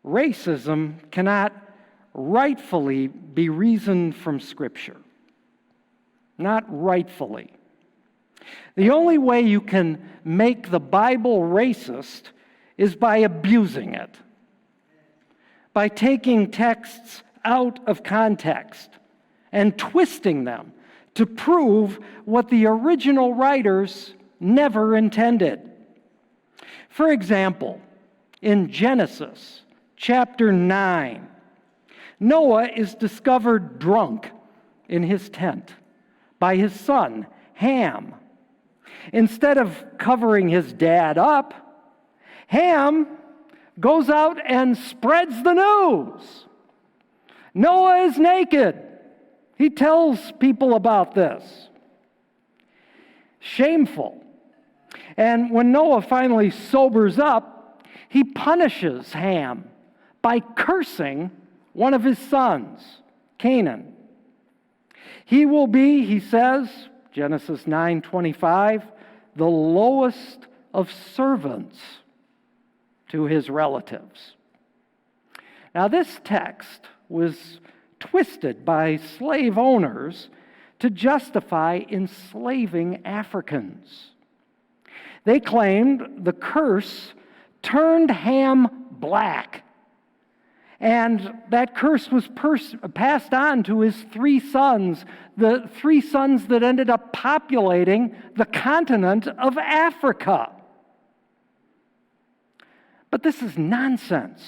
Racism cannot rightfully be reasoned from Scripture. Not rightfully. The only way you can make the Bible racist is by abusing it, by taking texts out of context and twisting them to prove what the original writers never intended. For example, in Genesis chapter 9, Noah is discovered drunk in his tent by his son, Ham. Instead of covering his dad up, Ham goes out and spreads the news. Noah is naked. He tells people about this. Shameful. And when Noah finally sobers up, he punishes Ham by cursing one of his sons, Canaan. He will be, he says, Genesis 9:25, the lowest of servants to his relatives. Now, this text was twisted by slave owners to justify enslaving Africans. They claimed the curse turned Ham black, and that curse was passed on to his three sons, the three sons that ended up populating the continent of Africa. But this is nonsense.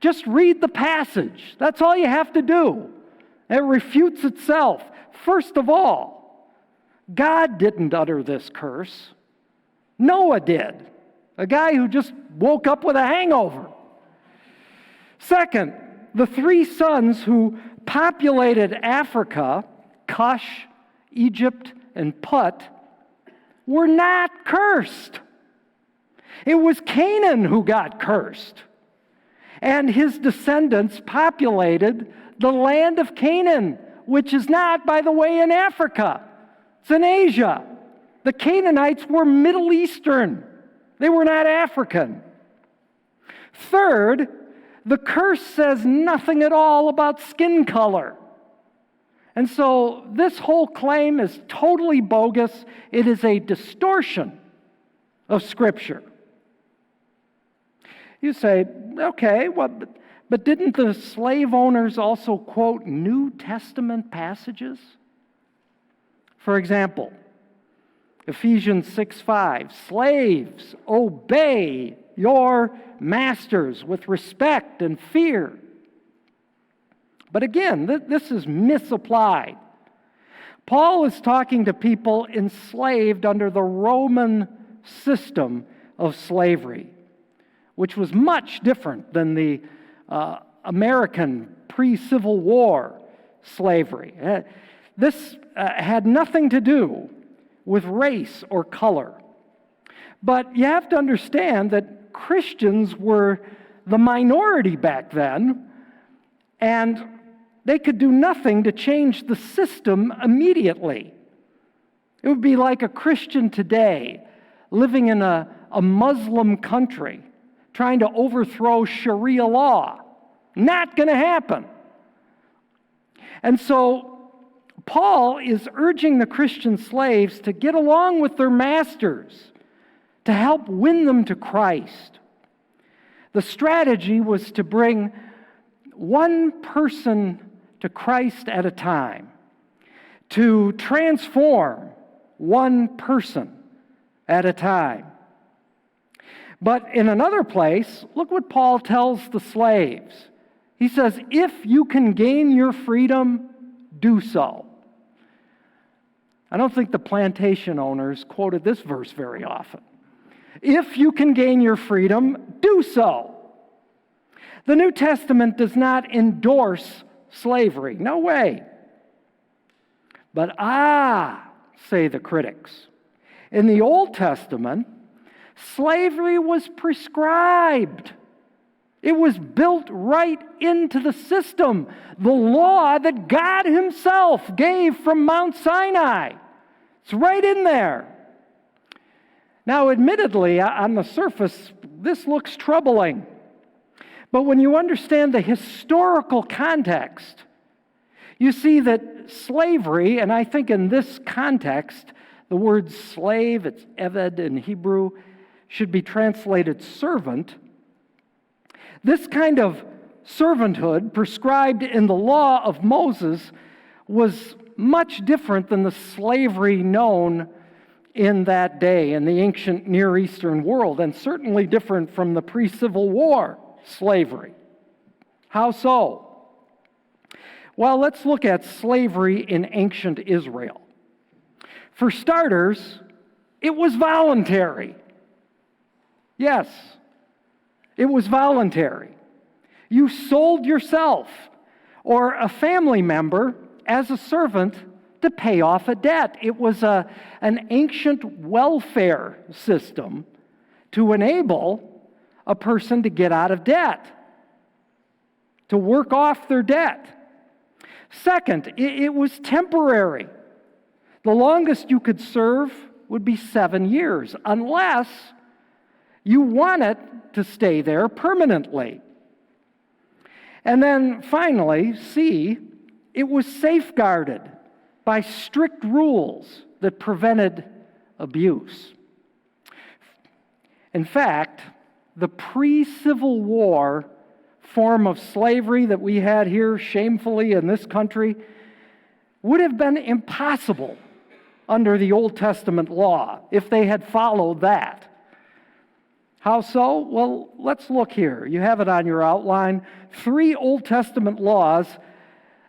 Just read the passage. That's all you have to do. It refutes itself. First of all, God didn't utter this curse. Noah did, a guy who just woke up with a hangover. Second, the three sons who populated Africa, Cush, Egypt, and Put, were not cursed. It was Canaan who got cursed. And his descendants populated the land of Canaan, which is not, by the way, in Africa. It's in Asia. The Canaanites were Middle Eastern. They were not African. Third, the curse says nothing at all about skin color. And so this whole claim is totally bogus. It is a distortion of Scripture. You say, okay, well, but didn't the slave owners also quote New Testament passages? For example, Ephesians 6:5, slaves, obey your masters with respect and fear. But again, this is misapplied. Paul is talking to people enslaved under the Roman system of slavery, which was much different than the American pre-Civil War slavery. This had nothing to do with race or color. But you have to understand that Christians were the minority back then, and they could do nothing to change the system immediately. It would be like a Christian today living in a Muslim country trying to overthrow Sharia law. Not going to happen. And so Paul is urging the Christian slaves to get along with their masters, to help win them to Christ. The strategy was to bring one person to Christ at a time, to transform one person at a time. But in another place, look what Paul tells the slaves. He says, if you can gain your freedom, do so. I don't think the plantation owners quoted this verse very often. If you can gain your freedom, do so. The New Testament does not endorse slavery. No way. But say the critics, in the Old Testament, slavery was prescribed. It was built right into the system. The law that God Himself gave from Mount Sinai. It's right in there. Now, admittedly, on the surface, this looks troubling. But when you understand the historical context, you see that slavery, and I think in this context, the word slave, it's eved in Hebrew, should be translated servant. This kind of servanthood prescribed in the law of Moses was much different than the slavery known in that day in the ancient Near Eastern world, and certainly different from the pre-Civil War slavery. How so? Well, let's look at slavery in ancient Israel. For starters, it was voluntary. Yes, it was voluntary. You sold yourself or a family member as a servant to pay off a debt. It was an ancient welfare system to enable a person to get out of debt, to work off their debt. Second, it was temporary. The longest you could serve would be 7 years, unless you wanted to stay there permanently. And then finally, C, it was safeguarded by strict rules that prevented abuse. In fact, the pre-Civil War form of slavery that we had here shamefully in this country would have been impossible under the Old Testament law if they had followed that. How so? Well, let's look here. You have it on your outline. 3 Old Testament laws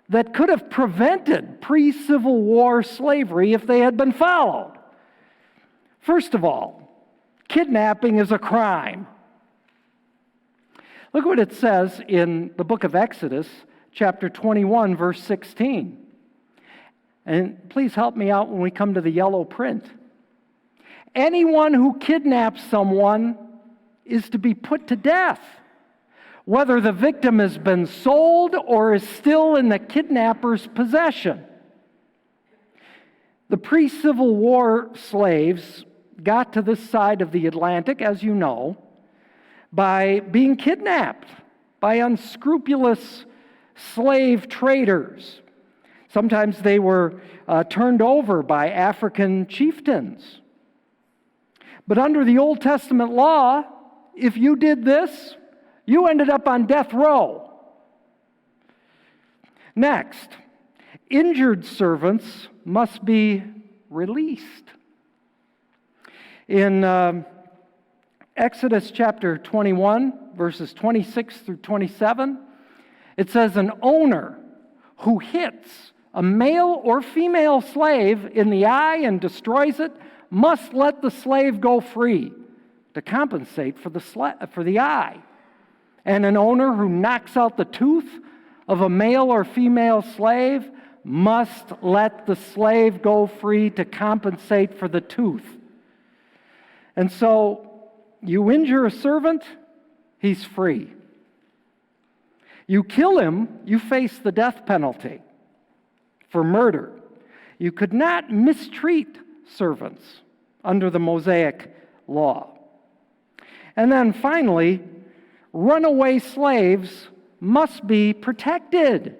that could have prevented pre-Civil War slavery if they had been followed. First of all, kidnapping is a crime. Look what it says in the book of Exodus, chapter 21, verse 16. And please help me out when we come to the yellow print. Anyone who kidnaps someone is to be put to death, whether the victim has been sold or is still in the kidnapper's possession. The pre-Civil War slaves got to this side of the Atlantic, as you know, by being kidnapped by unscrupulous slave traders. Sometimes they were turned over by African chieftains. But under the Old Testament law, if you did this, you ended up on death row. Next, injured servants must be released. In Exodus chapter 21, verses 26 through 27, it says, an owner who hits a male or female slave in the eye and destroys it must let the slave go free to compensate for the eye. And an owner who knocks out the tooth of a male or female slave must let the slave go free to compensate for the tooth. And so, you injure a servant, he's free. You kill him, you face the death penalty for murder. You could not mistreat servants under the Mosaic law. And then finally, runaway slaves must be protected.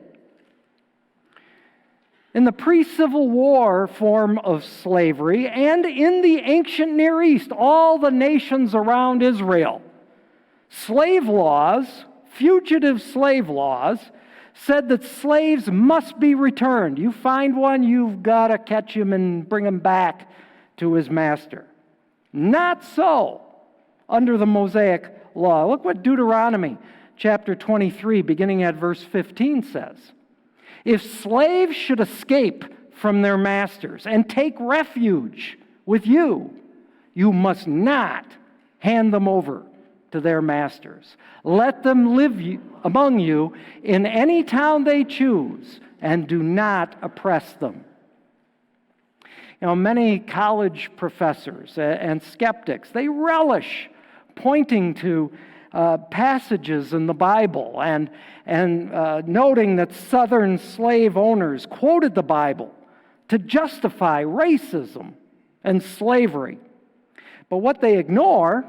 In the pre-Civil War form of slavery and in the ancient Near East, all the nations around Israel, slave laws, fugitive slave laws, said that slaves must be returned. You find one, you've got to catch him and bring him back to his master. Not so under the Mosaic law. Look what Deuteronomy chapter 23, beginning at verse 15 says. If slaves should escape from their masters and take refuge with you, you must not hand them over to their masters. Let them live among you in any town they choose, and do not oppress them. You know, many college professors and skeptics, they relish pointing to passages in the Bible and noting that Southern slave owners quoted the Bible to justify racism and slavery. But what they ignore,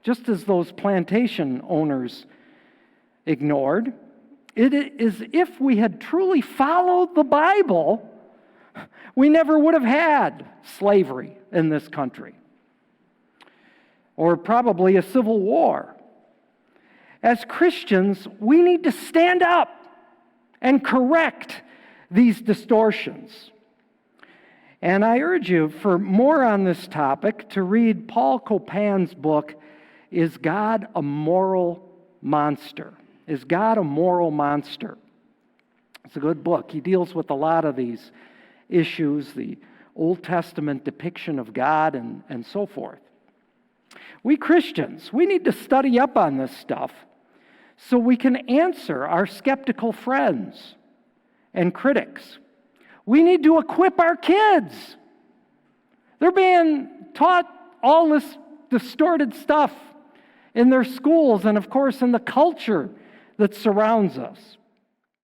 just as those plantation owners ignored. It is if we had truly followed the Bible, we never would have had slavery in this country, or probably a civil war. As Christians, we need to stand up and correct these distortions. And I urge you, for more on this topic, to read Paul Copan's book, Is God a Moral Monster? Is God a Moral Monster? It's a good book. He deals with a lot of these issues, the Old Testament depiction of God and so forth. We Christians, we need to study up on this stuff so we can answer our skeptical friends and critics. We need to equip our kids. They're being taught all this distorted stuff in their schools and, of course, in the culture that surrounds us.